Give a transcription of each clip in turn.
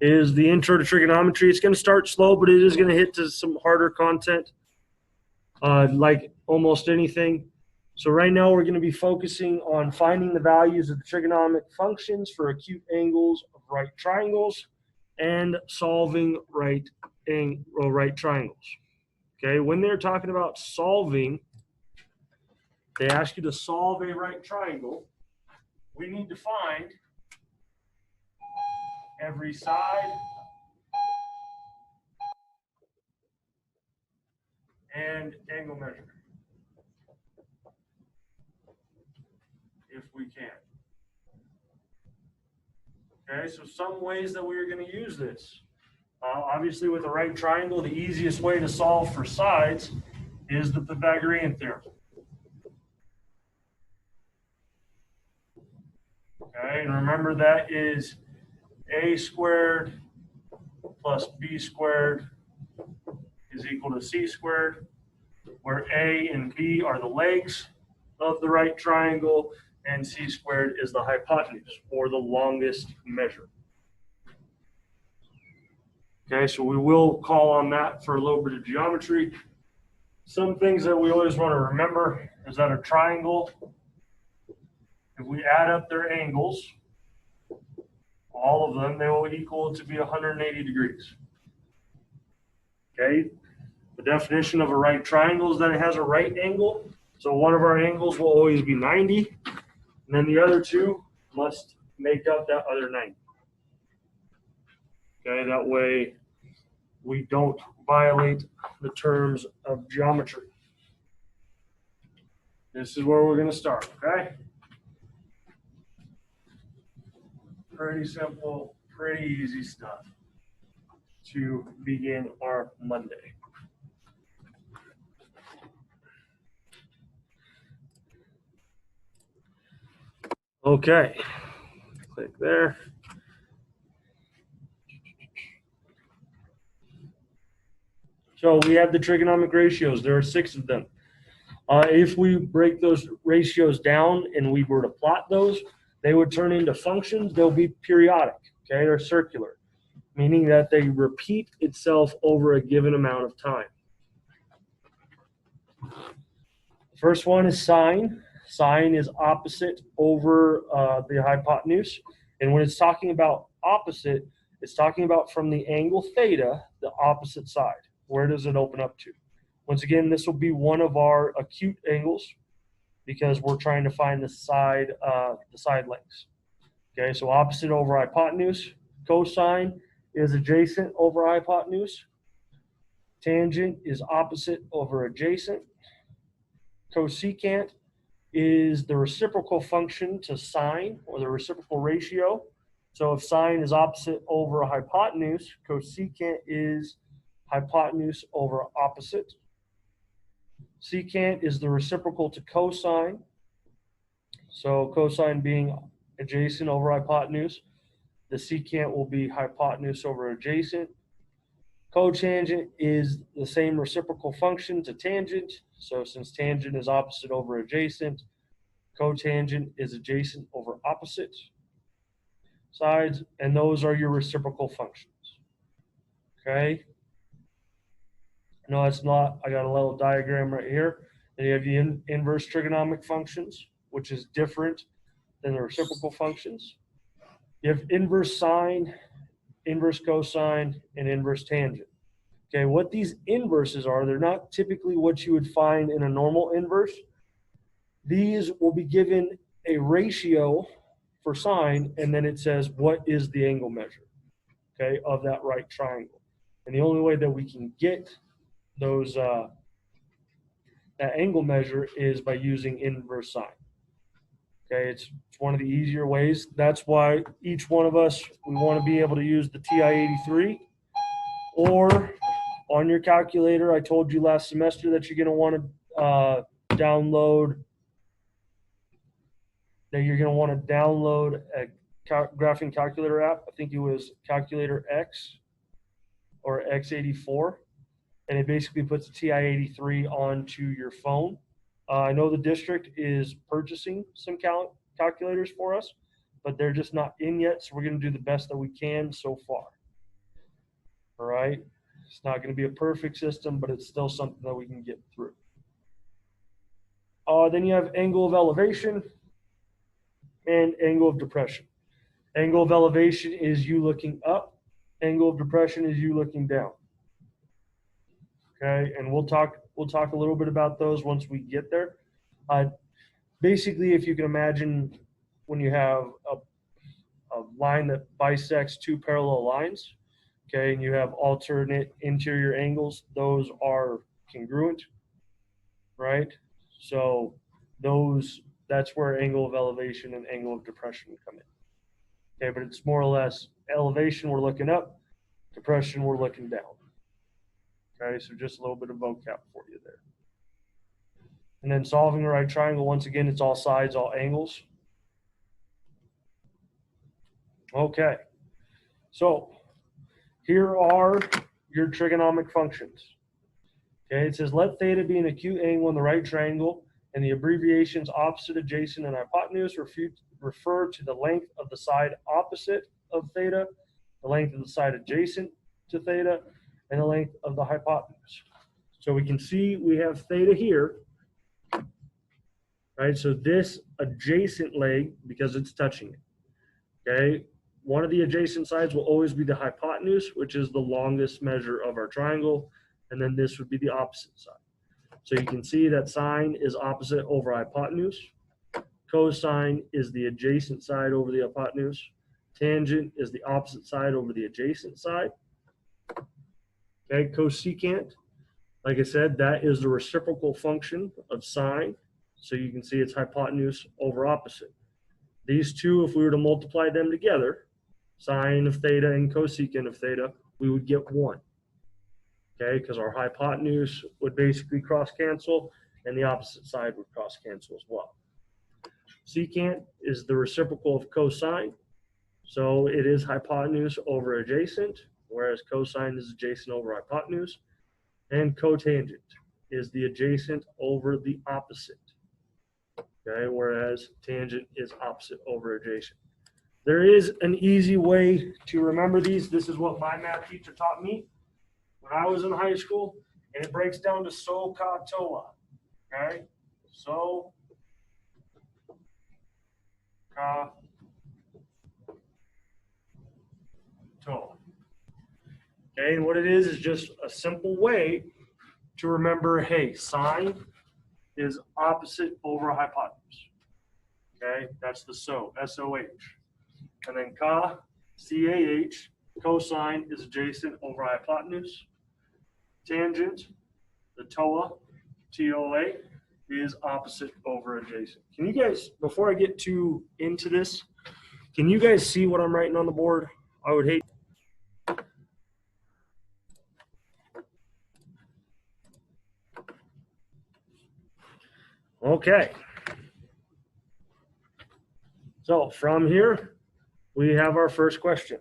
is the intro to trigonometry. It's going to start slow, but it is going to hit to some harder content, like almost anything. So right now we're going to be focusing on finding the values of the trigonometric functions for acute angles of right triangles and solving right triangles. Okay, when they're talking about solving, they ask you to solve a right triangle. We need to find every side and angle measure, if we can. Okay, so some ways that we're going to use this. Obviously, with a right triangle, the easiest way to solve for sides is the Pythagorean theorem. Okay, and remember that is a squared plus b squared is equal to c squared, where a and b are the legs of the right triangle, and c squared is the hypotenuse, or the longest measure. Okay, so we will call on that for a little bit of geometry. Some things that we always want to remember is that a triangle, if we add up their angles, all of them, they will equal to be 180 degrees. Okay, the definition of a right triangle is that it has a right angle. So one of our angles will always be 90, and then the other two must make up that other 90. Okay, that way we don't violate the terms of geometry. This is where we're going to start, okay? Pretty simple, pretty easy stuff to begin our Monday. Okay, click there. So we have the trigonometric ratios. There are 6 of them. If we break those ratios down and we were to plot those, they would turn into functions. They'll be periodic, okay? They're circular, meaning that they repeat itself over a given amount of time. The first one is sine. Sine is opposite over the hypotenuse. And when it's talking about opposite, it's talking about from the angle theta, the opposite side. Where does it open up to? Once again, this will be one of our acute angles because we're trying to find the side lengths. Okay, so opposite over hypotenuse. Cosine is adjacent over hypotenuse. Tangent is opposite over adjacent. Cosecant is the reciprocal function to sine, or the reciprocal ratio. So if sine is opposite over a hypotenuse, cosecant is hypotenuse over opposite. Secant is the reciprocal to cosine. So cosine being adjacent over hypotenuse, the secant will be hypotenuse over adjacent. Cotangent is the same reciprocal function to tangent. So since tangent is opposite over adjacent, cotangent is adjacent over opposite sides, and those are your reciprocal functions. Okay. No, it's not. I got a little diagram right here. And you have the inverse trigonometric functions, which is different than the reciprocal functions. You have inverse sine, inverse cosine, and inverse tangent. Okay, what these inverses are, they're not typically what you would find in a normal inverse. These will be given a ratio for sine, and then it says what is the angle measure, okay, of that right triangle. And the only way that we can get those that angle measure is by using inverse sine. Okay, it's one of the easier ways. That's why each one of us, we want to be able to use the TI-83, or on your calculator. I told you last semester that you're going to want to download a graphing calculator app. I think it was Calculator X or X84. And it basically puts a TI-83 onto your phone. I know the district is purchasing some calculators for us, but they're just not in yet, so we're going to do the best that we can so far. All right. It's not going to be a perfect system, but it's still something that we can get through. Then you have angle of elevation and angle of depression. Angle of elevation is you looking up. Angle of depression is you looking down. Okay, and we'll talk a little bit about those once we get there. Basically, if you can imagine when you have a line that bisects two parallel lines, okay, and you have alternate interior angles, those are congruent, right? So that's where angle of elevation and angle of depression come in. Okay, but it's more or less elevation, we're looking up, depression, we're looking down. Okay, so just a little bit of vocab for you there. And then solving the right triangle, once again, it's all sides, all angles. Okay, so here are your trigonomic functions. Okay, it says let theta be an acute angle in the right triangle, and the abbreviations opposite, adjacent, and hypotenuse refer to the length of the side opposite of theta, the length of the side adjacent to theta, and the length of the hypotenuse. So we can see we have theta here, right? So this adjacent leg, because it's touching it, okay? One of the adjacent sides will always be the hypotenuse, which is the longest measure of our triangle, and then this would be the opposite side. So you can see that sine is opposite over hypotenuse. Cosine is the adjacent side over the hypotenuse. Tangent is the opposite side over the adjacent side. Okay, cosecant, like I said, that is the reciprocal function of sine. So you can see it's hypotenuse over opposite. These two, if we were to multiply them together, sine of theta and cosecant of theta, we would get 1. Okay, because our hypotenuse would basically cross cancel and the opposite side would cross cancel as well. Secant is the reciprocal of cosine. So it is hypotenuse over adjacent, whereas cosine is adjacent over hypotenuse. And cotangent is the adjacent over the opposite. Okay, whereas tangent is opposite over adjacent. There is an easy way to remember these. This is what my math teacher taught me when I was in high school, and it breaks down to SOHCAHTOA. Okay, so toa. Okay, and what it is just a simple way to remember, hey, sine is opposite over hypotenuse. Okay, that's the SO, S-O-H. And then CAH, C-A-H, cosine is adjacent over hypotenuse. Tangent, the TOA, T-O-A, is opposite over adjacent. Can you guys, before I get into this, can you guys see what I'm writing on the board? I would hate. Okay. So from here, we have our first question.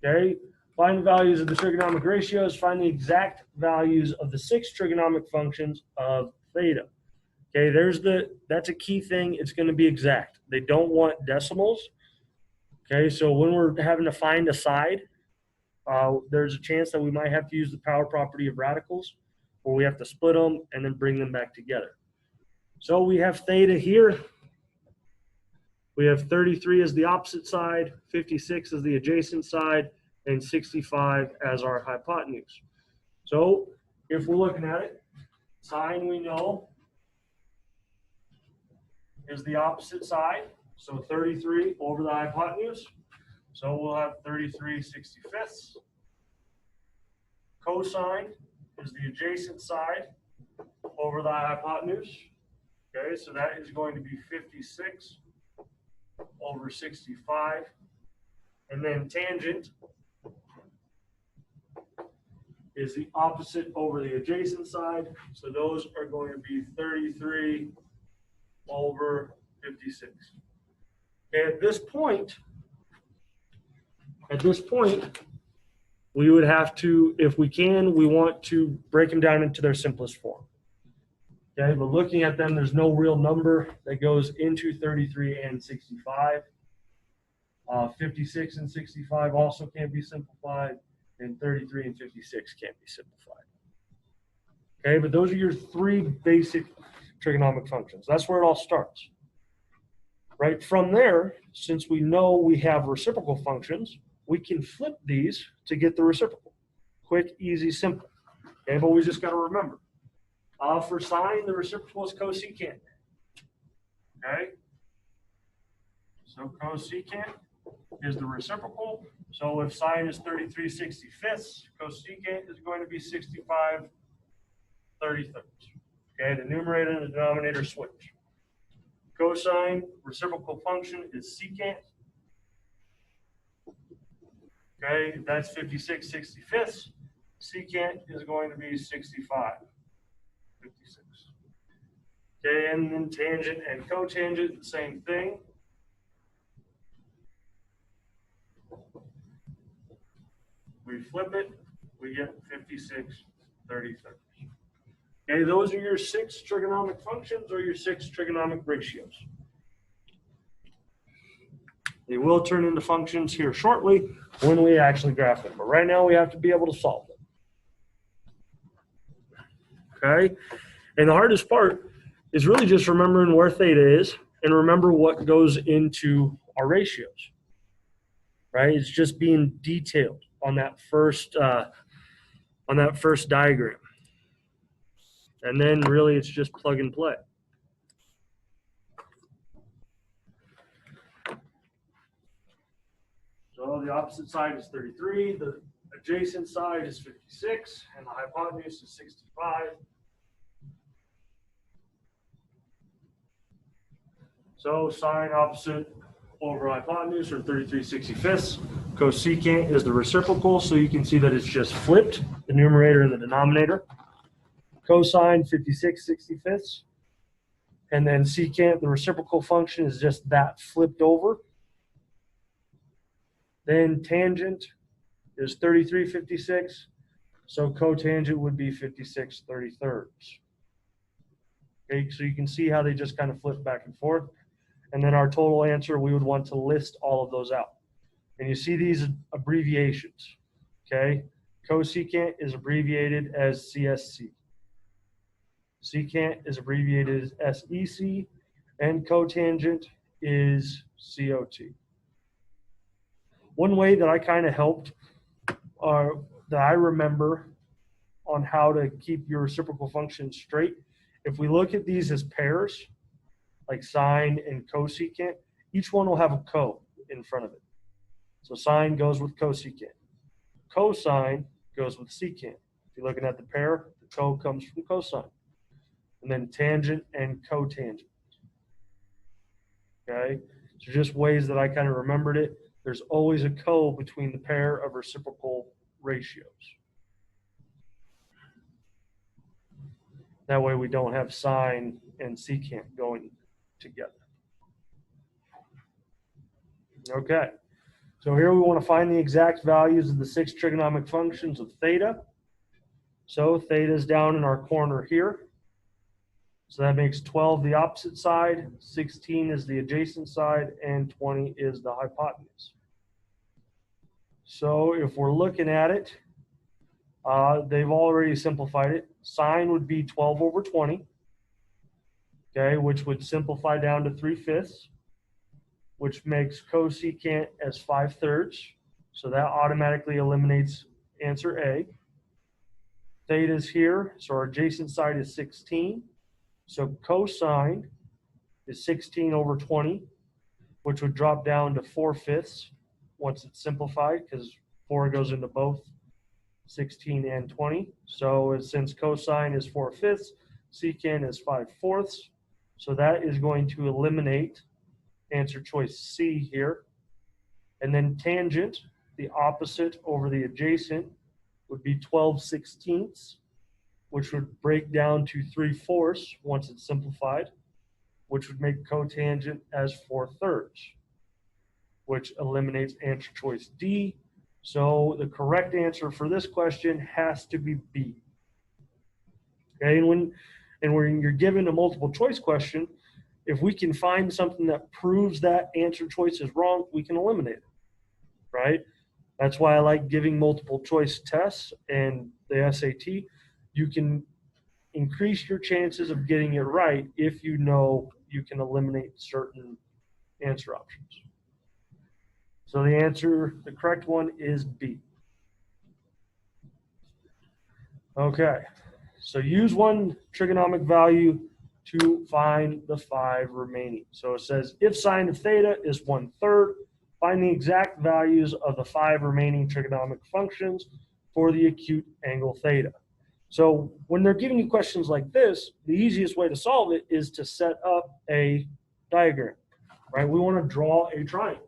Okay. Find the values of the trigonomic ratios. Find the exact values of the 6 trigonomic functions of theta. Okay, that's a key thing. It's going to be exact. They don't want decimals. Okay, so when we're having to find a side, there's a chance that we might have to use the power property of radicals, where we have to split them and then bring them back together. So we have theta here. We have 33 as the opposite side, 56 as the adjacent side, and 65 as our hypotenuse. So if we're looking at it, sine we know is the opposite side, so 33 over the hypotenuse. So we'll have 33 65ths. Cosine is the adjacent side over the hypotenuse. Okay, so that is going to be 56 over 65. And then tangent is the opposite over the adjacent side. So those are going to be 33 over 56. Okay, at this point, we would have to, if we can, we want to break them down into their simplest form. Okay, but looking at them, there's no real number that goes into 33 and 65. 56 and 65 also can't be simplified, and 33 and 56 can't be simplified. Okay, but those are your three basic trigonomic functions. That's where it all starts. Right from there, since we know we have reciprocal functions, we can flip these to get the reciprocal. Quick, easy, simple. Okay, but we just got to remember. For sine, the reciprocal is cosecant. Okay? So cosecant is the reciprocal. So if sine is 33/65, cosecant is going to be 65/33. Okay, the numerator and the denominator switch. Cosine reciprocal function is secant. Okay, that's 56/65. Secant is going to be 65/56. Okay, and then tangent and cotangent, the same thing. We flip it, we get 56/33. Okay, those are your 6 trigonomic functions or your 6 trigonomic ratios. They will turn into functions here shortly when we actually graph them. But right now we have to be able to solve them. Okay, and the hardest part is really just remembering where theta is and remember what goes into our ratios. Right, it's just being detailed on that first diagram. And then really it's just plug and play. So the opposite side is 33, the adjacent side is 56, and the hypotenuse is 65. So sine opposite over hypotenuse, or 33/65. Cosecant is the reciprocal, so you can see that it's just flipped, the numerator and the denominator. Cosine 56/65. And then secant, the reciprocal function, is just that flipped over. Then tangent is 33/56. So cotangent would be 56/33. Okay, so you can see how they just kind of flip back and forth. And then our total answer, we would want to list all of those out. And you see these abbreviations, okay? Cosecant is abbreviated as CSC. Secant is abbreviated as SEC, and cotangent is COT. One way that I kind of helped, that I remember on how to keep your reciprocal functions straight, if we look at these as pairs, like sine and cosecant, each one will have a co in front of it. So sine goes with cosecant. Cosine goes with secant. If you're looking at the pair, the co comes from cosine. And then tangent and cotangent. Okay, so just ways that I kind of remembered it. There's always a co between the pair of reciprocal ratios. That way we don't have sine and secant going together. Okay, so here we want to find the exact values of the 6 trigonomic functions of theta. So theta is down in our corner here. So that makes 12 the opposite side, 16 is the adjacent side, and 20 is the hypotenuse. So if we're looking at it, they've already simplified it. Sine would be 12 over 20, okay, which would simplify down to 3/5, which makes cosecant as 5/3. So that automatically eliminates answer A. Theta's here, so our adjacent side is 16. So cosine is 16 over 20, which would drop down to 4/5 once it's simplified, because 4 goes into both 16 and 20. So since cosine is 4/5, secant is 5/4. So that is going to eliminate answer choice C here. And then tangent, the opposite over the adjacent, would be 12/16, which would break down to 3/4 once it's simplified, which would make cotangent as 4/3, which eliminates answer choice D. So the correct answer for this question has to be B. Okay, and when you're given a multiple choice question, if we can find something that proves that answer choice is wrong, we can eliminate it, right? That's why I like giving multiple choice tests and the SAT. You can increase your chances of getting it right if you know you can eliminate certain answer options. So the correct one is B. Okay, so use one trigonomic value to find the 5 remaining. So it says if sine of theta is 1/3, find the exact values of the 5 remaining trigonomic functions for the acute angle theta. So when they're giving you questions like this, the easiest way to solve it is to set up a diagram, right? We want to draw a triangle.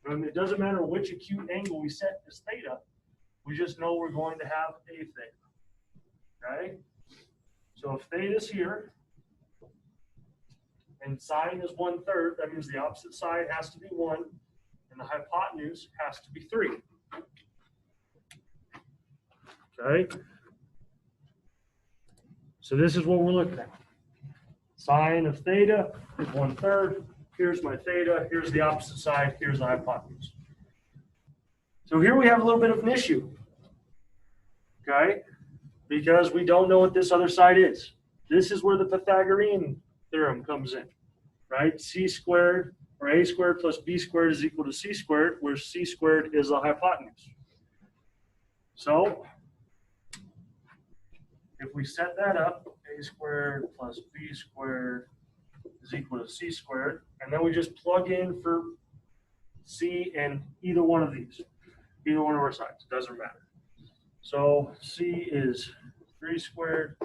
And it doesn't matter which acute angle we set as theta, we just know we're going to have a theta. Okay? So if theta is here and sine is 1/3, that means the opposite side has to be 1 and the hypotenuse has to be 3. Okay? So this is what we're looking at. Sine of theta is 1/3. Here's my theta. Here's the opposite side. Here's the hypotenuse. So here we have a little bit of an issue. Okay? Because we don't know what this other side is. This is where the Pythagorean theorem comes in, right? C squared or A squared plus B squared is equal to C squared, where C squared is the hypotenuse. So if we set that up, A squared plus B squared is equal to C squared, and then we just plug in for C in either one of these, either one of our sides, doesn't matter. So C is 3 squared.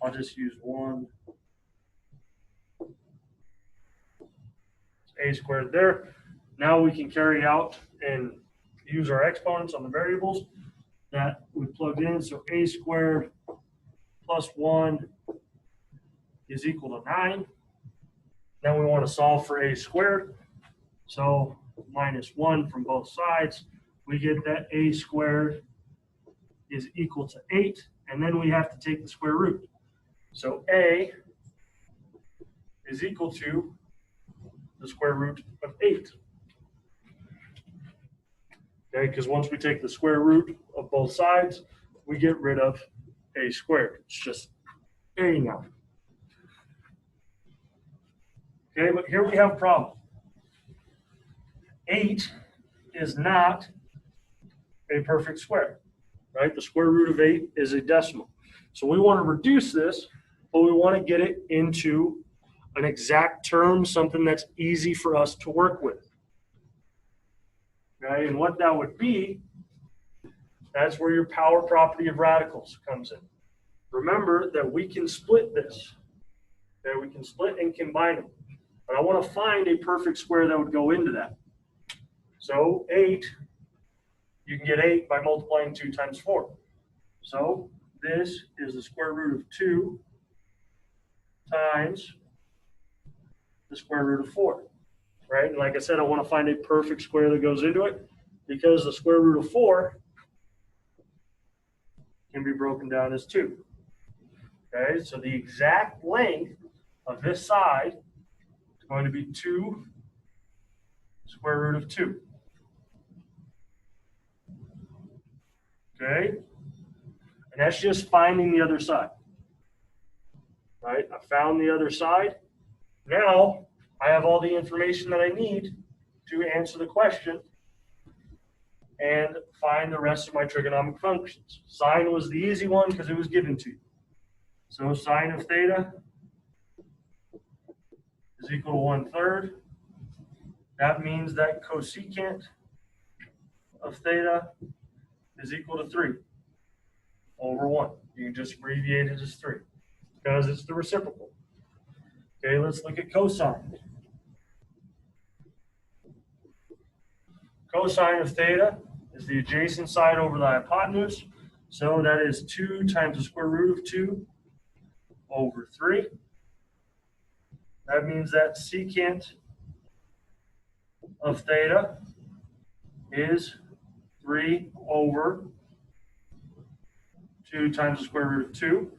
I'll just use 1. A squared there. Now we can carry out and use our exponents on the variables that we plugged in. So A squared plus 1 is equal to 9. Then we want to solve for A squared. So minus 1 from both sides. We get that A squared is equal to 8. And then we have to take the square root. So A is equal to the square root of 8. Okay, because once we take the square root of both sides, we get rid of A squared. It's just A now. Okay, but here we have a problem. 8 is not a perfect square, right? The square root of 8 is a decimal. So we want to reduce this, but we want to get it into an exact term, something that's easy for us to work with. Okay, and what that would be, that's where your power property of radicals comes in. Remember that we can split this. Okay, we can split and combine them. But I want to find a perfect square that would go into that. So 8, you can get 8 by multiplying 2 times 4. So this is the square root of 2 times the square root of 4, right? And like I said, I want to find a perfect square that goes into it because the square root of 4 can be broken down as 2. Okay, so the exact length of this side is going to be 2 square root of 2. Okay, and that's just finding the other side. Right, I found the other side. Now I have all the information that I need to answer the question and find the rest of my trigonomic functions. Sine was the easy one because it was given to you. So sine of theta is equal to 1/3. That means that cosecant of theta is equal to 3 over 1. You can just abbreviate it as 3 because it's the reciprocal. Okay, let's look at cosine. Cosine of theta is the adjacent side over the hypotenuse. So that is 2 times the square root of 2 over 3. That means that secant of theta is 3 over 2 times the square root of 2.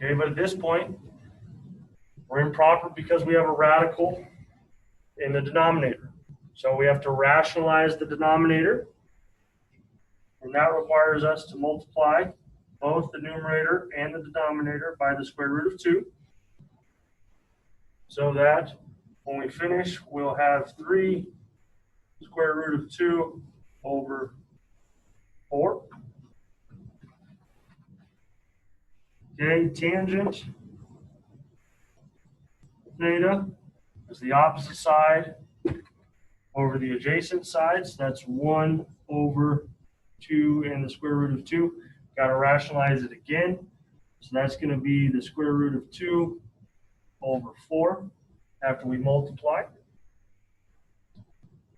Okay, but at this point, we're improper because we have a radical in the denominator. So we have to rationalize the denominator, and that requires us to multiply both the numerator and the denominator by the square root of 2, so that when we finish, we'll have 3 square root of 2 over 4. Okay, tangent theta is the opposite side over the adjacent side, so that's 1 over 2 and the square root of 2. Got to rationalize it again. So that's going to be the square root of 2 over 4 after we multiply.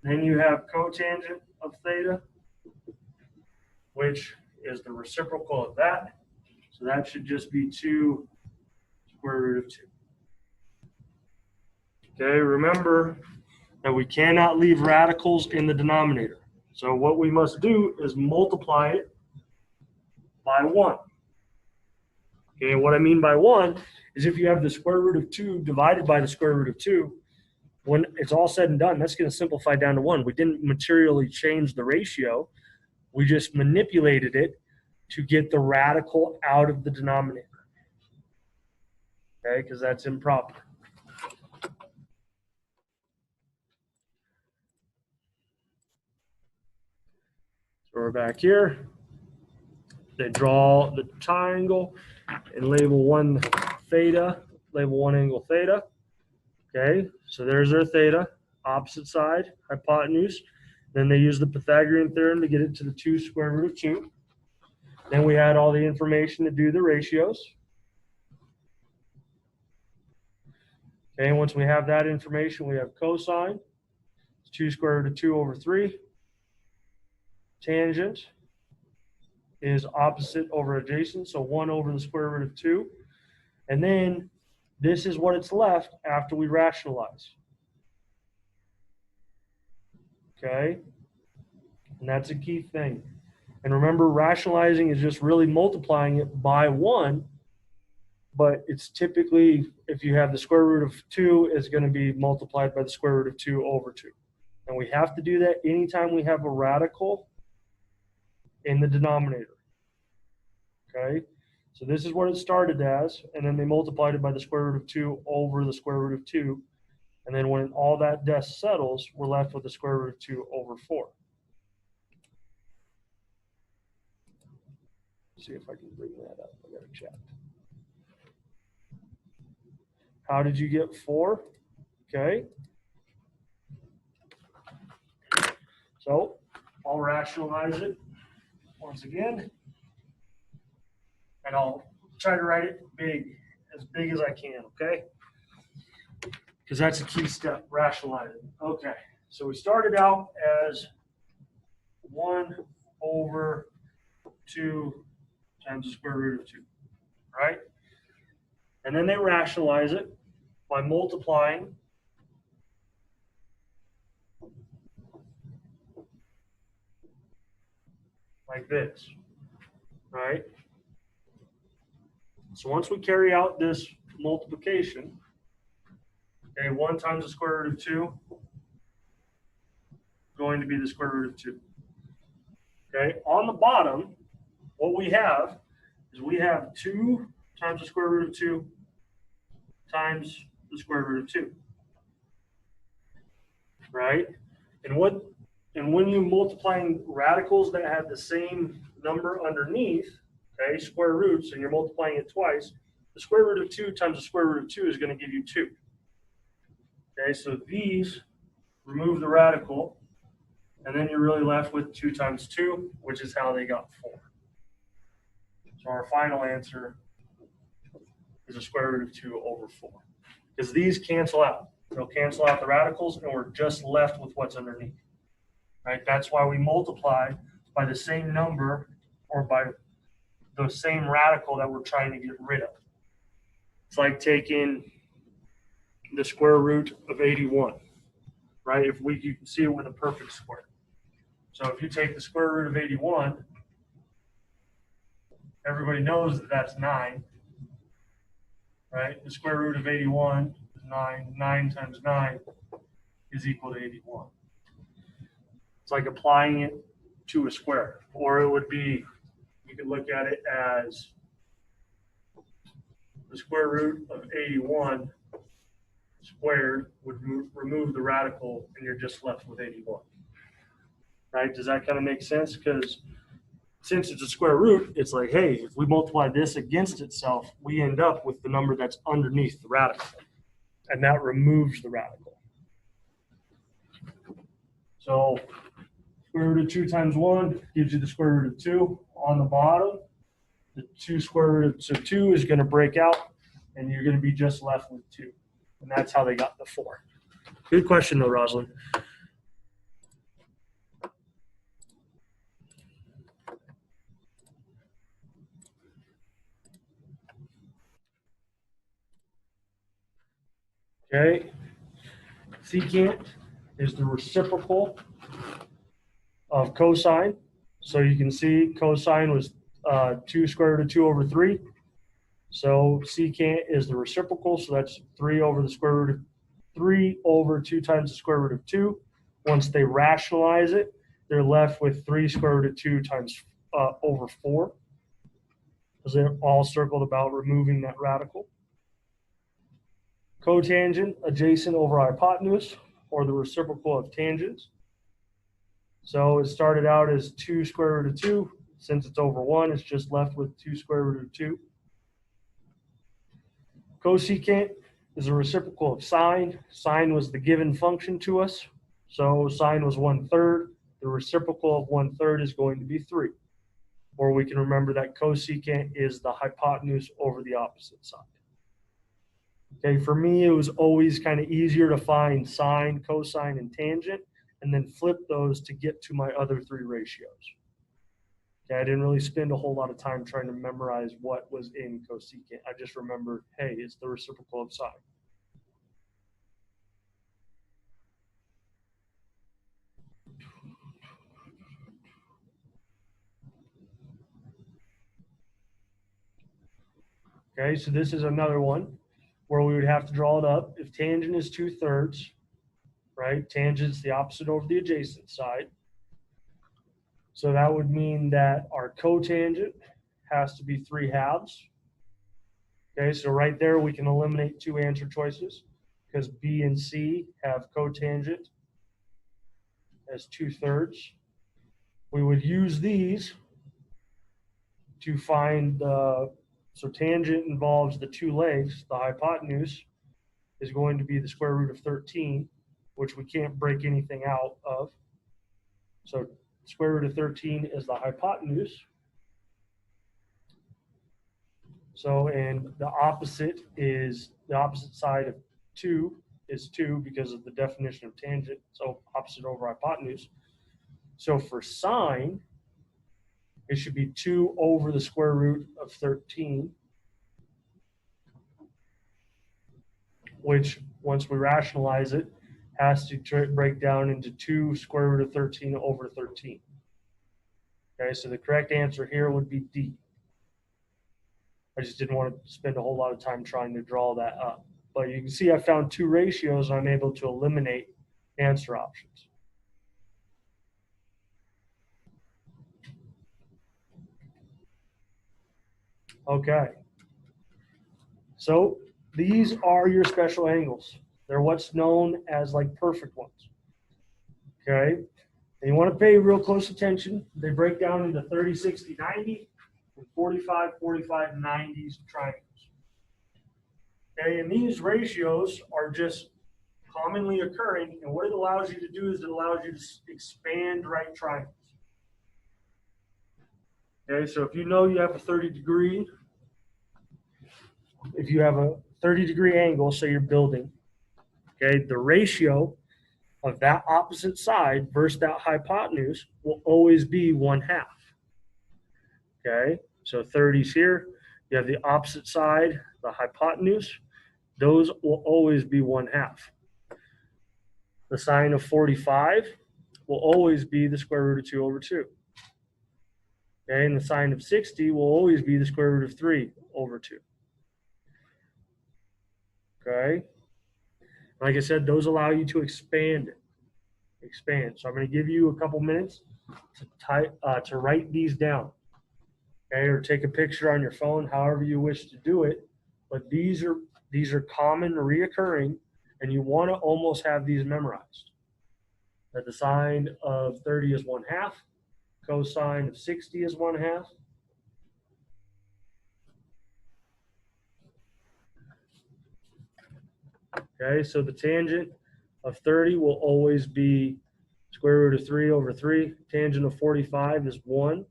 Then you have cotangent of theta, which is the reciprocal of that. So that should just be 2 square root of 2. Okay, remember that we cannot leave radicals in the denominator. So what we must do is multiply it by 1. Okay, what I mean by 1 is if you have the square root of 2 divided by the square root of 2, when it's all said and done, that's going to simplify down to 1. We didn't materially change the ratio. We just manipulated it to get the radical out of the denominator. Okay, because that's improper. So we're back here. They draw the triangle and label one theta, label one angle theta. Okay, so there's their theta, opposite side, hypotenuse. Then they use the Pythagorean theorem to get it to the 2 square root of 2. Then we had all the information to do the ratios. Okay, once we have that information, we have cosine. It's 2 square root of 2 over 3. Tangent is opposite over adjacent, so 1 over the square root of 2. And then this is what it's left after we rationalize. Okay? And that's a key thing. And remember, rationalizing is just really multiplying it by 1, but it's typically, if you have the square root of 2, it's going to be multiplied by the square root of 2 over 2. And we have to do that anytime we have a radical in the denominator. Okay? So this is what it started as, and then they multiplied it by the square root of 2 over the square root of 2. And then when all that dust settles, we're left with the square root of 2 over 4. See if I can bring that up. I got to check. How did you get 4? Okay. So I'll rationalize it once again. And I'll try to write it big as I can, okay? Because that's a key step, rationalizing. Okay, so we started out as 1 over 2 times the square root of 2, right? And then they rationalize it by multiplying like this, right? So once we carry out this multiplication, okay, 1 times the square root of 2 going to be the square root of 2. Okay, on the bottom, what we have is we have 2 times the square root of 2 times the square root of 2, right? And when you're multiplying radicals that have the same number underneath, okay, square roots, and you're multiplying it twice, the square root of 2 times the square root of 2 is going to give you 2. Okay, so these remove the radical, and then you're really left with 2 times 2, which is how they got 4. So our final answer is the square root of 2 over 4. Because these cancel out. They'll cancel out the radicals, and we're just left with what's underneath. Right? That's why we multiply by the same number or by the same radical that we're trying to get rid of. It's like taking the square root of 81, right? You can see it with a perfect square. So if you take the square root of 81, everybody knows that that's 9. right? The square root of 81 is 9. 9 times 9 is equal to 81. It's like applying it to a square. Or it would be, you could look at it as the square root of 81 squared would remove the radical, and you're just left with 81. Right? Does that kind of make sense? Because since it's a square root, it's like, hey, if we multiply this against itself, we end up with the number that's underneath the radical, and that removes the radical. So square root of 2 times 1 gives you the square root of 2. On the bottom, the 2 square root of 2 is going to break out, and you're going to be just left with 2. And that's how they got the 4. Good question, though, Rosalind. Okay. Secant is the reciprocal of cosine. So you can see cosine was 2 square root of 2 over 3. So secant is the reciprocal, so that's 3 over the square root of 3 over 2 times the square root of 2. Once they rationalize it, they're left with 3 square root of 2 times over 4. Because they're all circled about removing that radical. Cotangent, adjacent over hypotenuse, or the reciprocal of tangents. So it started out as 2 square root of 2. Since it's over 1, it's just left with 2 square root of 2. Cosecant is a reciprocal of sine. Sine was the given function to us. So sine was 1/3. The reciprocal of 1/3 is going to be 3. Or we can remember that cosecant is the hypotenuse over the opposite side. Okay, for me, it was always kind of easier to find sine, cosine, and tangent, and then flip those to get to my other 3 ratios. Okay, I didn't really spend a whole lot of time trying to memorize what was in cosecant. I just remembered, hey, it's the reciprocal of sine. Okay, so this is another one where we would have to draw it up. If tangent is 2/3, right? Tangent's the opposite over the adjacent side. So that would mean that our cotangent has to be 3/2. Okay, so right there we can eliminate 2 answer choices because B and C have cotangent as 2/3. We would use these to find so tangent involves the 2 legs. The hypotenuse is going to be the square root of 13, which we can't break anything out of. So square root of 13 is the hypotenuse. So, and the opposite side of 2 is 2 because of the definition of tangent. So opposite over hypotenuse. So for sine, it should be 2 over the square root of 13, which once we rationalize it, has to break down into 2 square root of 13 over 13. Okay, so the correct answer here would be D. I just didn't want to spend a whole lot of time trying to draw that up. But you can see I found 2 ratios, and I'm able to eliminate answer options. Okay. So these are your special angles. They're what's known as like perfect ones. Okay. And you want to pay real close attention. They break down into 30, 60, 90, and 45, 45, 90s triangles. Okay, and these ratios are just commonly occurring, and what it allows you to do is it allows you to expand right triangles. Okay, so if you know you have a 30-degree, if you have a 30-degree angle, say you're building, okay, the ratio of that opposite side versus that hypotenuse will always be 1/2. Okay, so 30's here. You have the opposite side, the hypotenuse. Those will always be 1/2. The sine of 45 will always be the square root of 2 over 2. Okay, and the sine of 60 will always be the square root of 3 over 2. Okay. Like I said, those allow you to expand it. Expand. So I'm going to give you a couple minutes to write these down. Okay, or take a picture on your phone, however you wish to do it. But these are common, reoccurring, and you want to almost have these memorized. That the sine of 30 is 1/2, cosine of 60 is 1/2. Okay, so the tangent of 30 will always be square root of 3 over 3. Tangent of 45 is 1.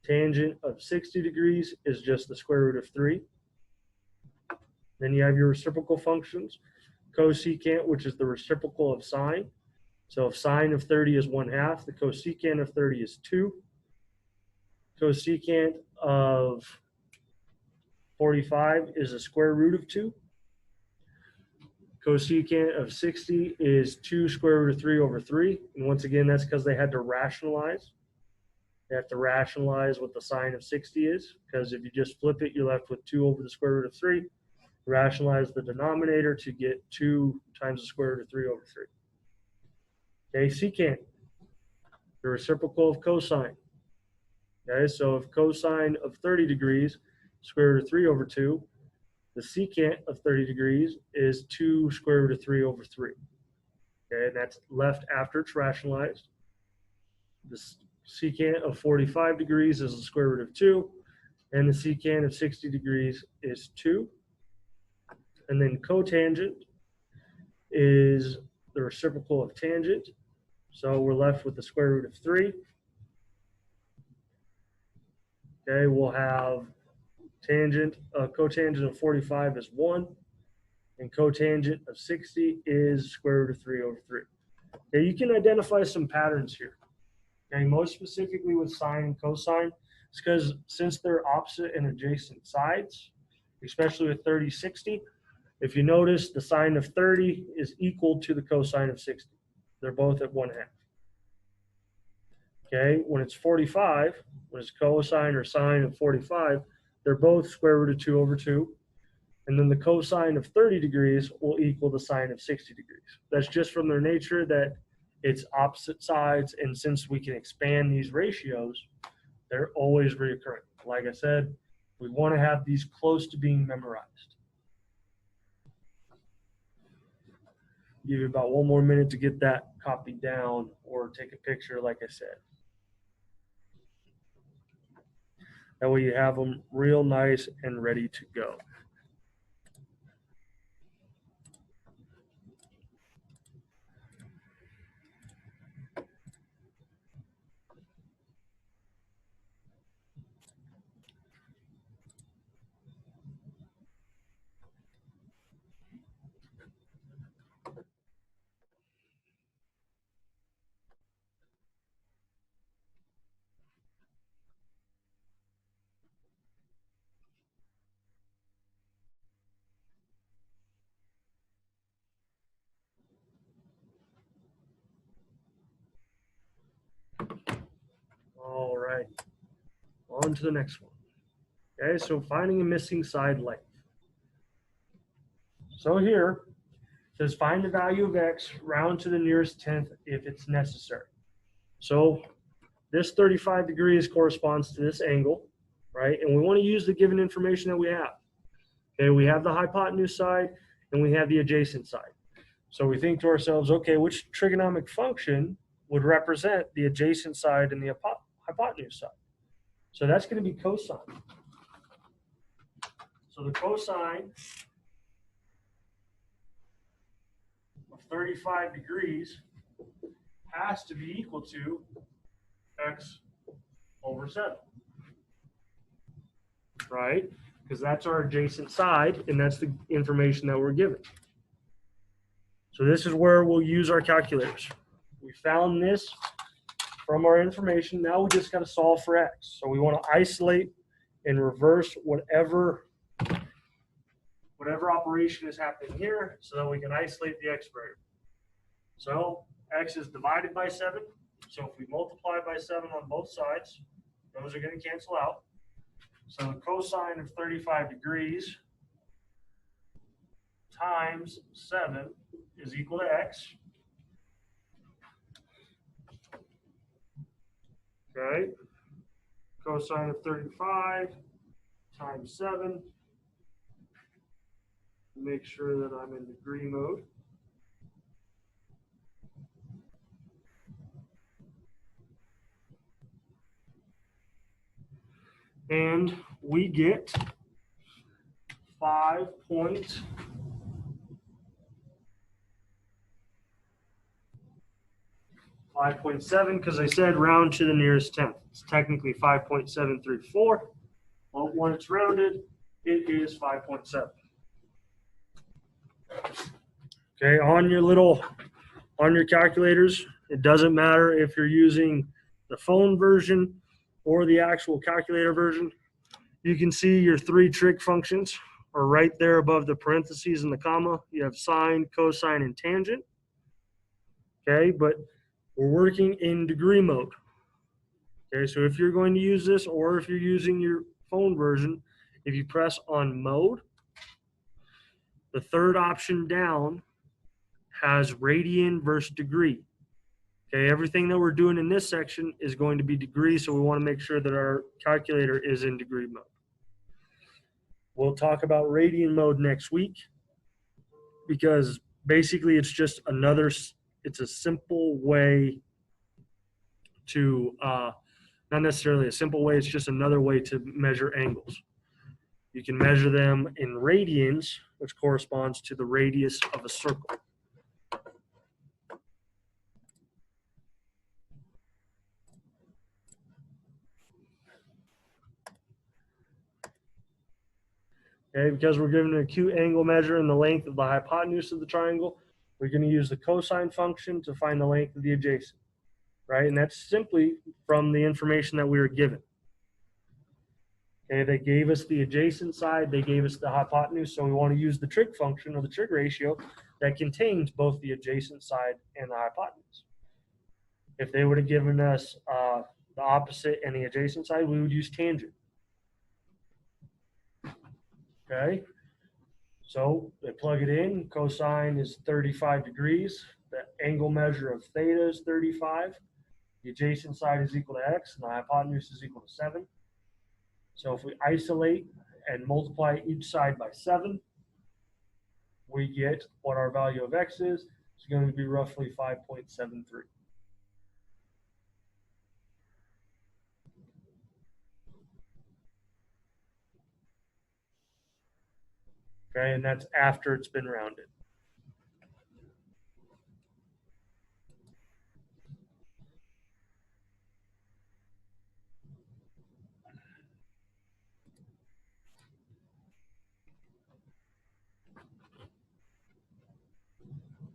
Tangent of 60 degrees is just the square root of 3. Then you have your reciprocal functions. Cosecant, which is the reciprocal of sine. So if sine of 30 is 1/2, the cosecant of 30 is 2. Cosecant of 45 is a square root of 2. Cosecant of 60 is 2 square root of 3 over 3. And once again, that's because they had to rationalize. They have to rationalize what the sine of 60 is, because if you just flip it, you're left with 2 over the square root of 3. Rationalize the denominator to get 2 times the square root of 3 over 3. Okay, secant, the reciprocal of cosine. Okay, so if cosine of 30 degrees, square root of 3 over 2, the secant of 30 degrees is 2 square root of 3 over 3. Okay, and that's left after it's rationalized. The secant of 45 degrees is the square root of 2, and the secant of 60 degrees is 2. And then cotangent is the reciprocal of tangent. So we're left with the square root of 3. Okay, we'll have cotangent of 45 is 1, and cotangent of 60 is square root of 3 over 3. Okay, you can identify some patterns here. Okay, most specifically with sine and cosine, it's because since they're opposite and adjacent sides, especially with 30, 60, if you notice, the sine of 30 is equal to the cosine of 60. They're both at 1/2. Okay, when it's 45, when it's cosine or sine of 45, they're both square root of 2 over 2. And then the cosine of 30 degrees will equal the sine of 60 degrees. That's just from their nature that it's opposite sides. And since we can expand these ratios, they're always reoccurring. Like I said, we want to have these close to being memorized. Give you about 1 more minute to get that copied down or take a picture, like I said. That way you have them real nice and ready to go. All right, on to the next one. Okay, so finding a missing side length. So here, it says find the value of x, round to the nearest tenth if it's necessary. So this 35 degrees corresponds to this angle, right? And we want to use the given information that we have. Okay, we have the hypotenuse side and we have the adjacent side. So we think to ourselves, okay, which trigonomic function would represent the adjacent side and the hypotenuse side? So that's going to be cosine. So the cosine of 35 degrees has to be equal to x over 7, right? Because that's our adjacent side, and that's the information that we're given. So this is where we'll use our calculators. We found this from our information. Now we just got to solve for x. So we want to isolate and reverse whatever operation is happening here so that we can isolate the x variable. So x is divided by 7. So if we multiply by 7 on both sides, those are going to cancel out. So the cosine of 35 degrees times 7 is equal to x. Okay. Cosine of 35 times 7. Make sure that I'm in degree mode. And we get 5.7 because I said round to the nearest tenth. It's technically 5.734. Well, when it's rounded, it is 5.7. Okay, on your calculators, it doesn't matter if you're using the phone version or the actual calculator version. You can see your 3 trig functions are right there above the parentheses and the comma. You have sine, cosine, and tangent. Okay, but we're working in degree mode. Okay, so if you're going to use this, or if you're using your phone version, if you press on mode, the third option down has radian versus degree. Okay, everything that we're doing in this section is going to be degrees, so we want to make sure that our calculator is in degree mode. We'll talk about radian mode next week because basically it's just it's a simple way to, not necessarily a simple way, it's just another way to measure angles. You can measure them in radians, which corresponds to the radius of a circle. Okay, because we're given an acute angle measure and the length of the hypotenuse of the triangle, we're going to use the cosine function to find the length of the adjacent, right? And that's simply from the information that we were given. Okay, they gave us the adjacent side, they gave us the hypotenuse, so we want to use the trig function or the trig ratio that contains both the adjacent side and the hypotenuse. If they would have given us the opposite and the adjacent side, we would use tangent. Okay, so they plug it in. Cosine is 35 degrees. The angle measure of theta is 35. The adjacent side is equal to x, and the hypotenuse is equal to 7. So if we isolate and multiply each side by 7, we get what our value of x is. It's going to be roughly 5.73. Okay, and that's after it's been rounded.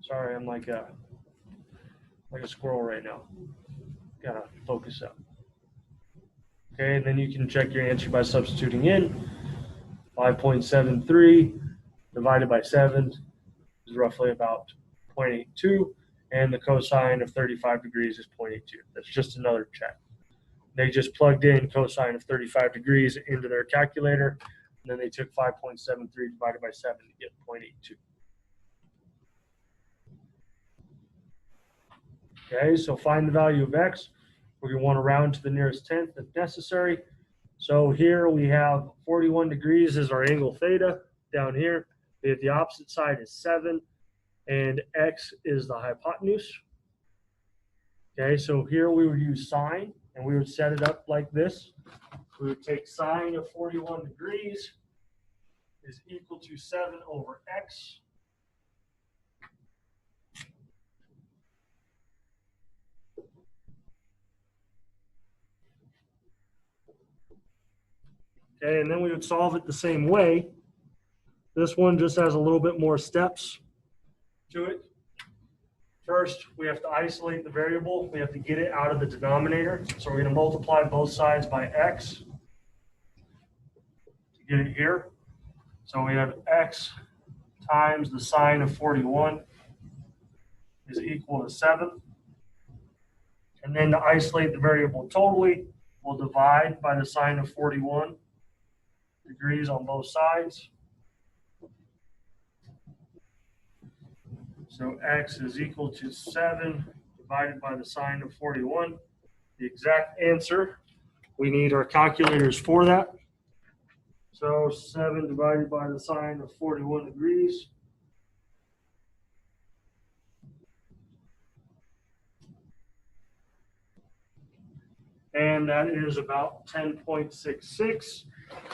Sorry, I'm like a squirrel right now. Gotta focus up. Okay, and then you can check your answer by substituting in. 5.73 divided by 7 is roughly about 0.82, and the cosine of 35 degrees is 0.82. That's just another check. They just plugged in cosine of 35 degrees into their calculator, and then they took 5.73 divided by 7 to get 0.82. Okay, so find the value of x. We're going to want to round to the nearest tenth if necessary. So here we have 41 degrees is our angle theta. Down here, we have the opposite side is 7, and x is the hypotenuse. Okay, so here we would use sine, and we would set it up like this. We would take sine of 41 degrees is equal to 7 over x. Okay, and then we would solve it the same way. This one just has a little bit more steps to it. First, we have to isolate the variable. We have to get it out of the denominator. So we're going to multiply both sides by x to get it here. So we have x times the sine of 41 is equal to 7. And then to isolate the variable totally, we'll divide by the sine of 41 degrees on both sides. So x is equal to 7 divided by the sine of 41. The exact answer, we need our calculators for that. So 7 divided by the sine of 41 degrees. And that is about 10.66.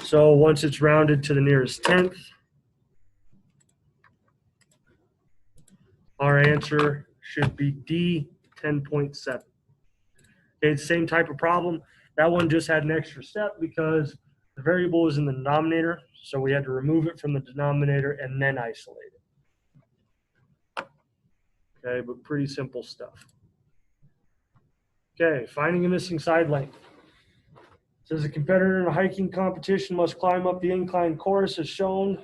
So once it's rounded to the nearest tenth, our answer should be D, 10.7. Okay, same type of problem. That one just had an extra step because the variable is in the denominator, so we had to remove it from the denominator and then isolate it. Okay, but pretty simple stuff. Okay, finding a missing side length. It says a competitor in a hiking competition must climb up the incline course as shown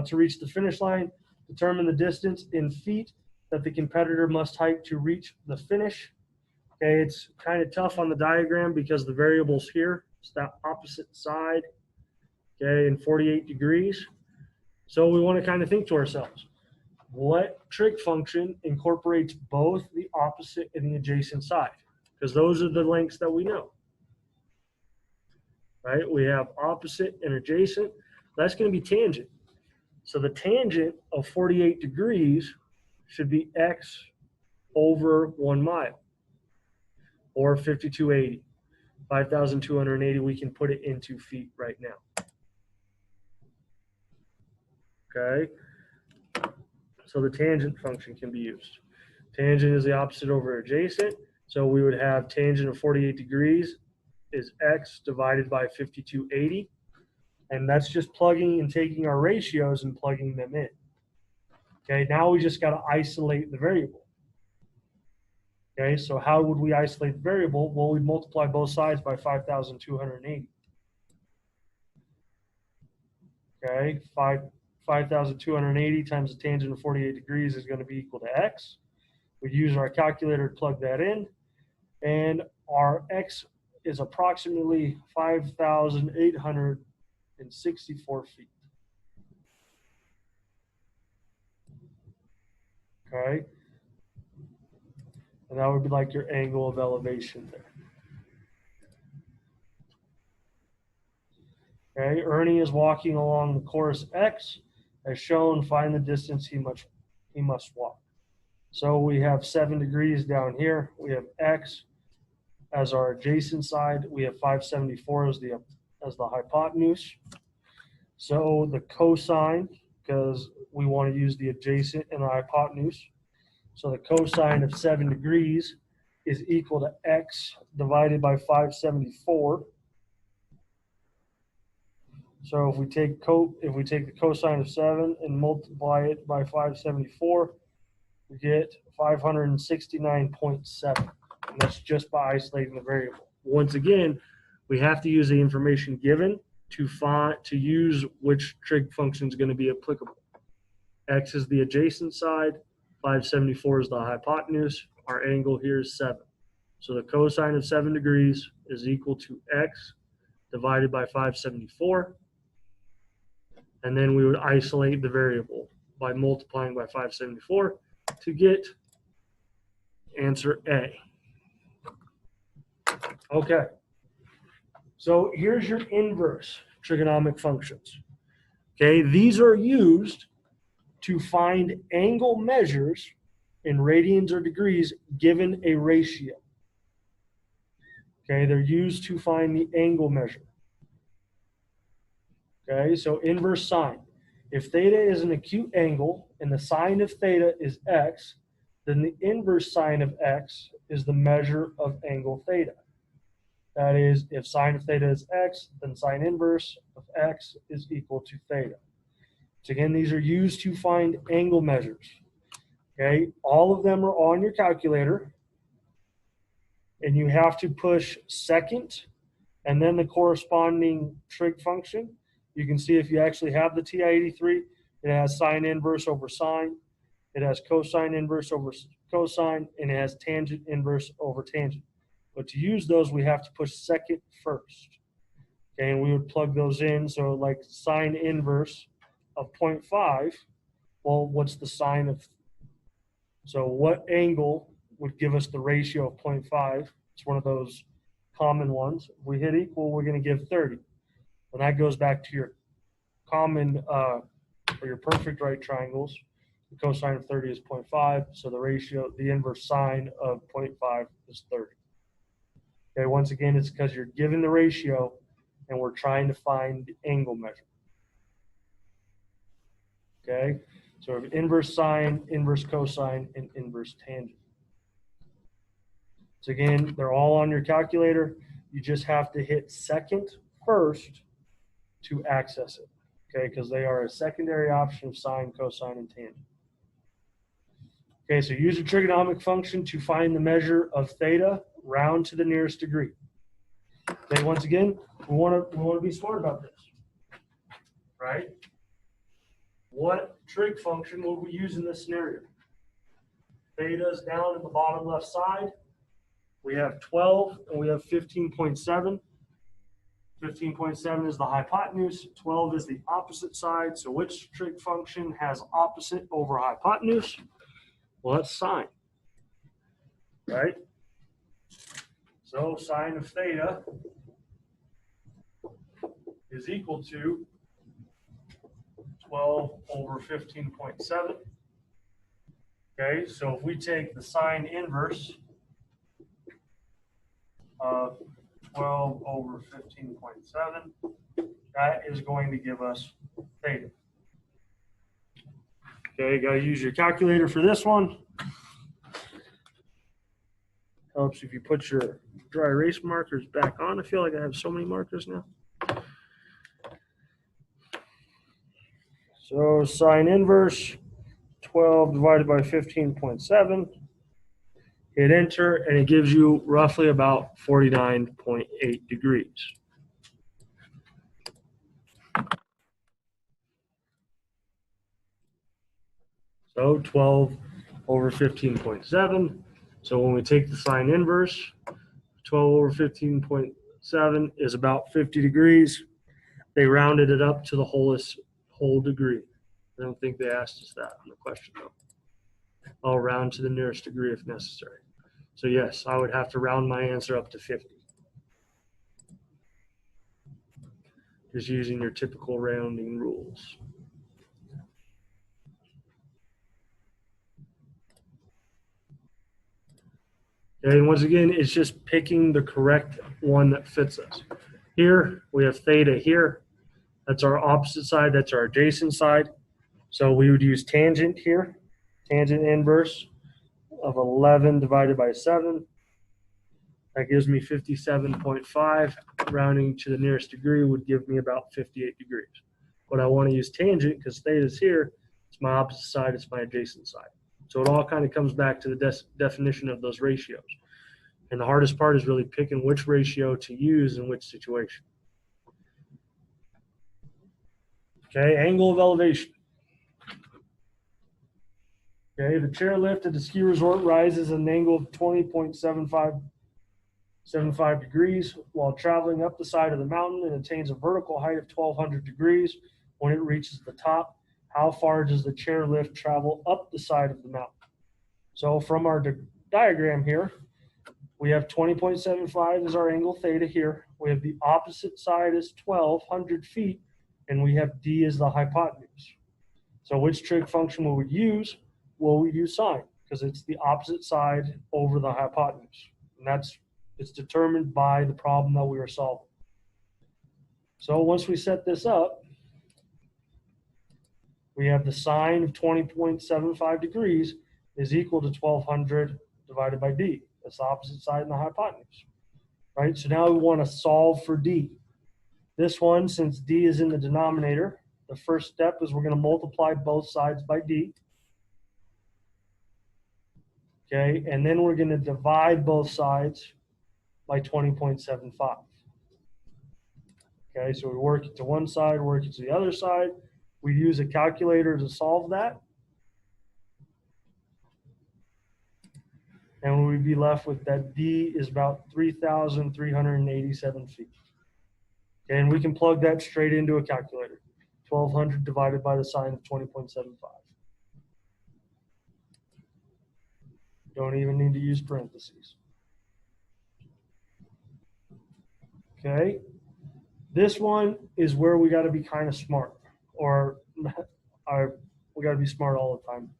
to reach the finish line. Determine the distance in feet that the competitor must hike to reach the finish. Okay, it's kind of tough on the diagram because the variable's here. It's that opposite side, okay, in 48 degrees. So we want to kind of think to ourselves, what trig function incorporates both the opposite and the adjacent side? Because those are the lengths that we know, right? We have opposite and adjacent. That's going to be tangent. So the tangent of 48 degrees should be x over 1 mile, or 5280. 5,280, we can put it into feet right now. Okay? So the tangent function can be used. Tangent is the opposite over adjacent. So we would have tangent of 48 degrees is x divided by 5280. And that's just plugging and taking our ratios and plugging them in. Okay, now we just got to isolate the variable. Okay, so how would we isolate the variable? Well, we multiply both sides by 5,280. Okay, 5,280 times the tangent of 48 degrees is going to be equal to x. We'd use our calculator to plug that in, and our x is approximately 5,864 feet. Okay, and that would be like your angle of elevation there. Okay, Ernie is walking along the course X. As shown, find the distance he must walk. So we have 7 degrees down here. We have X as our adjacent side. We have 574 as the hypotenuse. So the cosine, because we want to use the adjacent and the hypotenuse. So the cosine of 7 degrees is equal to X divided by 574. So if we take the cosine of 7 and multiply it by 574, we get 569.7. And that's just by isolating the variable. Once again, we have to use the information given to use which trig function is going to be applicable. X is the adjacent side, 574 is the hypotenuse, our angle here is 7. So the cosine of 7 degrees is equal to X divided by 574. And then we would isolate the variable by multiplying by 574 to get answer A. Okay, so here's your inverse trigonomic functions. Okay, these are used to find angle measures in radians or degrees given a ratio. Okay, they're used to find the angle measure. Okay, so inverse sine. If theta is an acute angle and the sine of theta is x, then the inverse sine of x is the measure of angle theta. That is, if sine of theta is x, then sine inverse of x is equal to theta. So again, these are used to find angle measures. Okay, all of them are on your calculator, and you have to push second and then the corresponding trig function. You can see if you actually have the TI-83, it has sine inverse over sine, it has cosine inverse over cosine, and it has tangent inverse over tangent. But to use those, we have to push second first. Okay, and we would plug those in. So like sine inverse of 0.5 Well, what's the sine of, so what angle would give us the ratio of 0.5? It's one of those common ones. If we hit equal, we're going to give 30. And that goes back to your common, or your perfect right triangles. The cosine of 30 is 0.5, so the ratio, the inverse sine of 0.5 is 30. Okay, once again, it's because you're given the ratio and we're trying to find the angle measure. Okay, so we have inverse sine, inverse cosine, and inverse tangent. So again, they're all on your calculator. You just have to hit second first to access it. Okay, because they are a secondary option of sine, cosine, and tangent. Okay, so use a trigonometric function to find the measure of theta, round to the nearest degree. Okay, once again, we want to be smart about this, right? What trig function will we use in this scenario? Theta is down in the bottom left side. We have 12 and we have 15.7. 15.7 is the hypotenuse, 12 is the opposite side. So which trig function has opposite over hypotenuse? Well, that's sine, right? So sine of theta is equal to 12 over 15.7. Okay, so if we take the sine inverse of 12 over 15.7, that is going to give us theta. Okay, you got to use your calculator for this one. Helps if you put your dry erase markers back on. I feel like I have so many markers now. So sine inverse, 12 divided by 15.7. Hit enter, and it gives you roughly about 49.8 degrees. So 12 over 15.7. So when we take the sine inverse, 12 over 15.7 is about 50 degrees. They rounded it up to the whole degree. I don't think they asked us that on the question though. I'll round to the nearest degree if necessary. So yes, I would have to round my answer up to 50. Just using your typical rounding rules. Okay, and once again, it's just picking the correct one that fits us. Here, we have theta here. That's our opposite side. That's our adjacent side. So we would use tangent here. Tangent inverse of 11 divided by 7. That gives me 57.5. Rounding to the nearest degree would give me about 58 degrees. But I want to use tangent because theta is here. It's my opposite side. It's my adjacent side. So it all kind of comes back to the definition of those ratios. And the hardest part is really picking which ratio to use in which situation. Okay, angle of elevation. Okay, the chairlift at the ski resort rises at an angle of 20.75 degrees while traveling up the side of the mountain and attains a vertical height of 1,200 degrees. When it reaches the top, how far does the chairlift travel up the side of the mountain? So from our diagram here, we have 20.75 as our angle theta here. We have the opposite side is 1,200 feet, and we have D as the hypotenuse. So which trig function will we use? Well, we use sine because it's the opposite side over the hypotenuse. And it's determined by the problem that we are solving. So once we set this up, we have the sine of 20.75 degrees is equal to 1,200 divided by D. That's the opposite side in the hypotenuse, right? So now we want to solve for D. This one, since D is in the denominator, the first step is we're going to multiply both sides by D. Okay, and then we're going to divide both sides by 20.75. Okay, so we work it to one side, work it to the other side. We use a calculator to solve that. And we'd be left with that D is about 3,387 feet. Okay, and we can plug that straight into a calculator. 1,200 divided by the sine of 20.75. Don't even need to use parentheses. Okay. This one is where we got to be kind of smart, or we got to be smart all the time.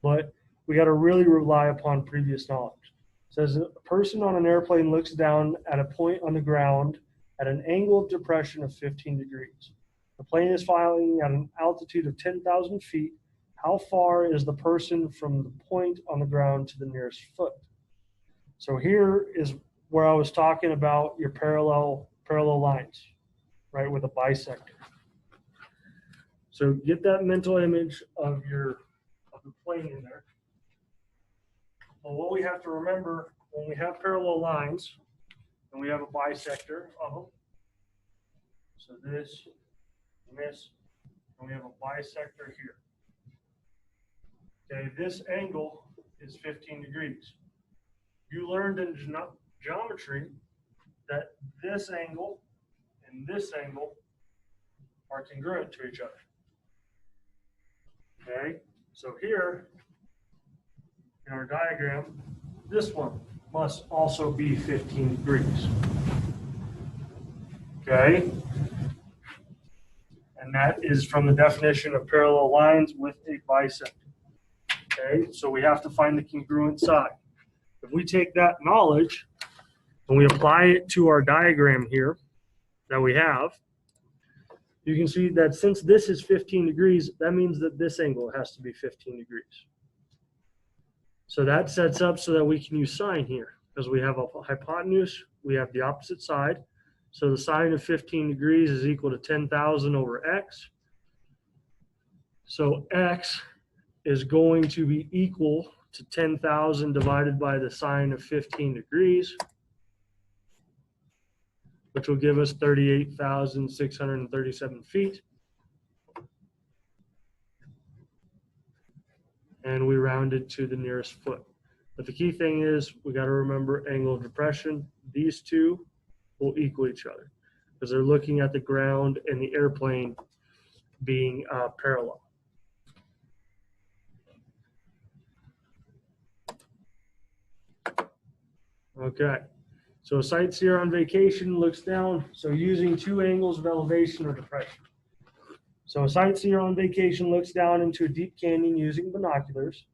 But we got to really rely upon previous knowledge. It says a person on an airplane looks down at a point on the ground at an angle of depression of 15 degrees. The plane is flying at an altitude of 10,000 feet. How far is the person from the point on the ground to the nearest foot? So here is where I was talking about your parallel lines, right, with a bisector. So get that mental image of the plane in there. Well, what we have to remember when we have parallel lines and we have a bisector of them, so this and this, and we have a bisector here. Okay, this angle is 15 degrees. You learned in geometry that this angle and this angle are congruent to each other. Okay, so here in our diagram, this one must also be 15 degrees. Okay, and that is from the definition of parallel lines with a bisector. Okay, so we have to find the congruent side. If we take that knowledge and we apply it to our diagram here that we have, you can see that since this is 15 degrees, that means that this angle has to be 15 degrees. So that sets up so that we can use sine here, because we have a hypotenuse, we have the opposite side. So the sine of 15 degrees is equal to 10,000 over x. So x is going to be equal to 10,000 divided by the sine of 15 degrees, which will give us 38,637 feet. And we rounded to the nearest foot. But the key thing is we got to remember angle of depression. These two will equal each other because they're looking at the ground and the airplane being parallel. Okay, so a sightseer on vacation looks down, so using two angles of elevation or depression. So a sightseer on vacation looks down into a deep canyon using binoculars.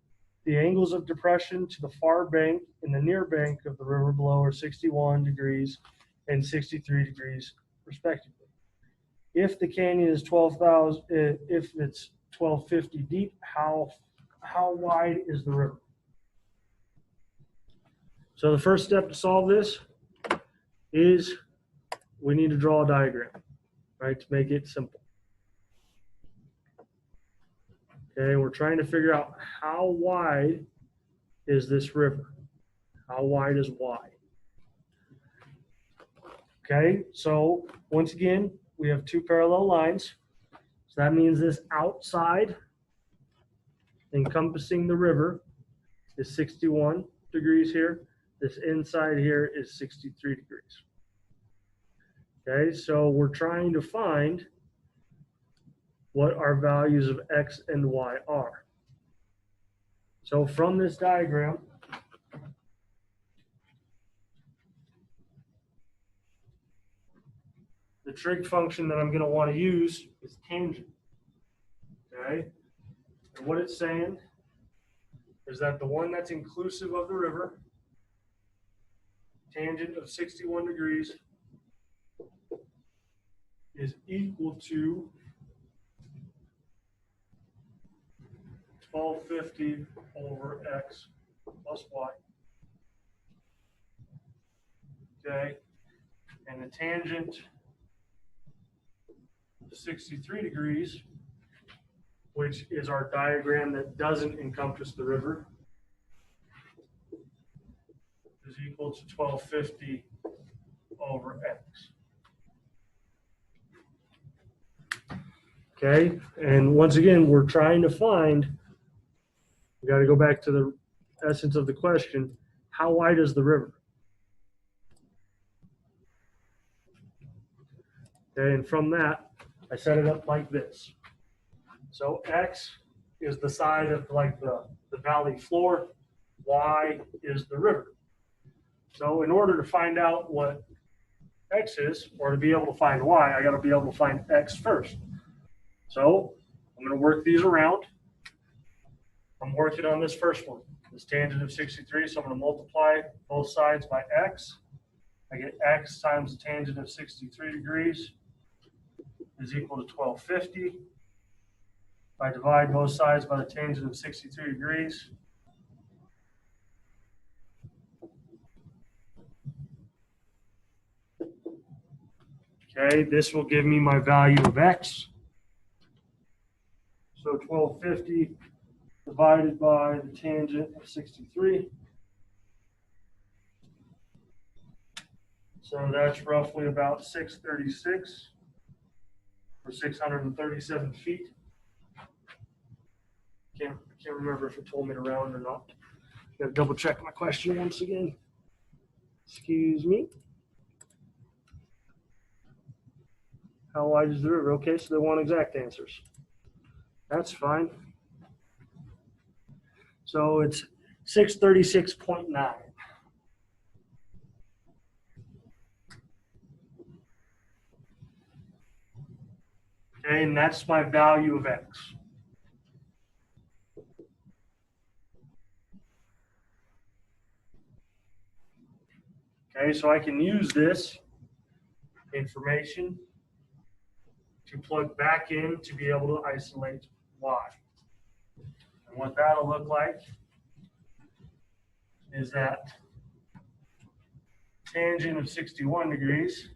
The angles of depression to the far bank and the near bank of the river below are 61 degrees and 63 degrees respectively. If the canyon is 12,000, if it's 1250 deep, how wide is the river? So the first step to solve this is we need to draw a diagram, right, to make it simple. Okay, we're trying to figure out how wide is this river? How wide is y? Okay, so once again, we have two parallel lines. So that means this outside encompassing the river is 61 degrees here. This inside here is 63 degrees. Okay, so we're trying to find what our values of x and y are. So from this diagram, the trig function that I'm going to want to use is tangent. Okay, and what it's saying is that the one that's inclusive of the river, tangent of 61 degrees, is equal to 1250 over x plus y. Okay, and the tangent to 63 degrees, which is our diagram that doesn't encompass the river, is equal to 1250 over x. Okay, and once again, we're trying to find, we got to go back to the essence of the question, how wide is the river? Okay, and from that, I set it up like this. So x is the side of like the valley floor. y is the river. So in order to find out what x is, or to be able to find y, I got to be able to find x first. So I'm going to work these around. I'm working on this first one, this tangent of 63, so I'm going to multiply both sides by x. I get x times the tangent of 63 degrees is equal to 1250. If I divide both sides by the tangent of 63 degrees, okay, this will give me my value of x. So 1250 divided by the tangent of 63. So that's roughly about 636 or 637 feet. Can't remember if it told me to round or not. Got to double check my question once again. Excuse me. How wide is the river? Okay, so they want exact answers. That's fine. So it's 636.9. Okay, and that's my value of x. Okay, so I can use this information to plug back in to be able to isolate y. And what that'll look like is that tangent of 61 degrees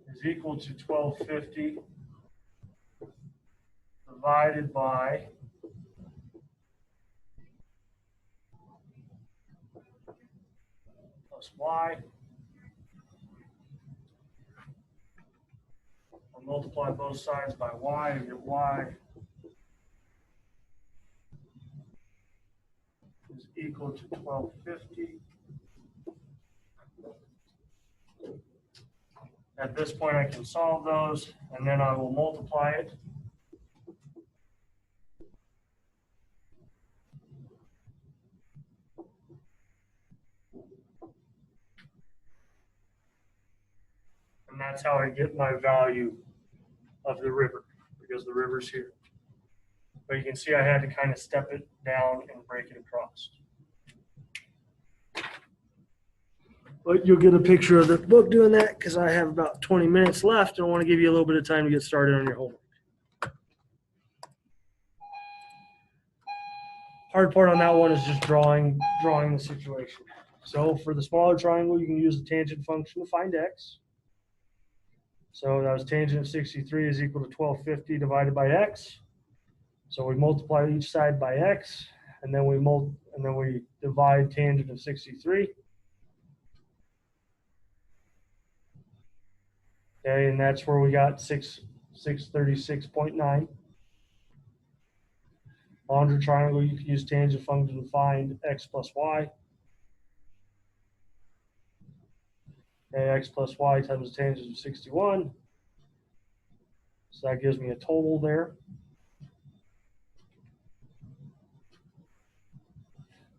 is equal to 1250 divided by plus y. I'll multiply both sides by y and get y is equal to 1250. At this point, I can solve those, and then I will multiply it. And that's how I get my value of the river, because the river's here. But you can see I had to kind of step it down and break it across. But you'll get a picture of the book doing that because I have about 20 minutes left and I want to give you a little bit of time to get started on your homework. Hard part on that one is just drawing the situation. So for the smaller triangle, you can use the tangent function to find x. So that was tangent of 63 is equal to 1250 divided by x. So we multiply each side by x, and then we divide tangent of 63. Okay, and that's where we got 636.9. On triangle, you can use tangent function to find x plus y. Okay, x plus y times the tangent of 61. So that gives me a total there.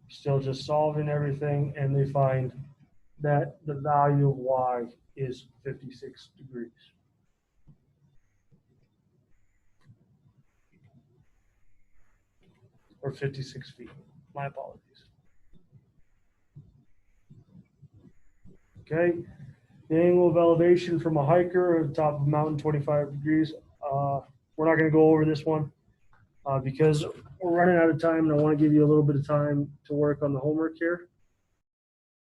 Still just solving everything, and they find that the value of y is 56 degrees. Or 56 feet. My apologies. Okay, the angle of elevation from a hiker at the top of a mountain, 25 degrees. We're not going to go over this one because we're running out of time, and I want to give you a little bit of time to work on the homework here.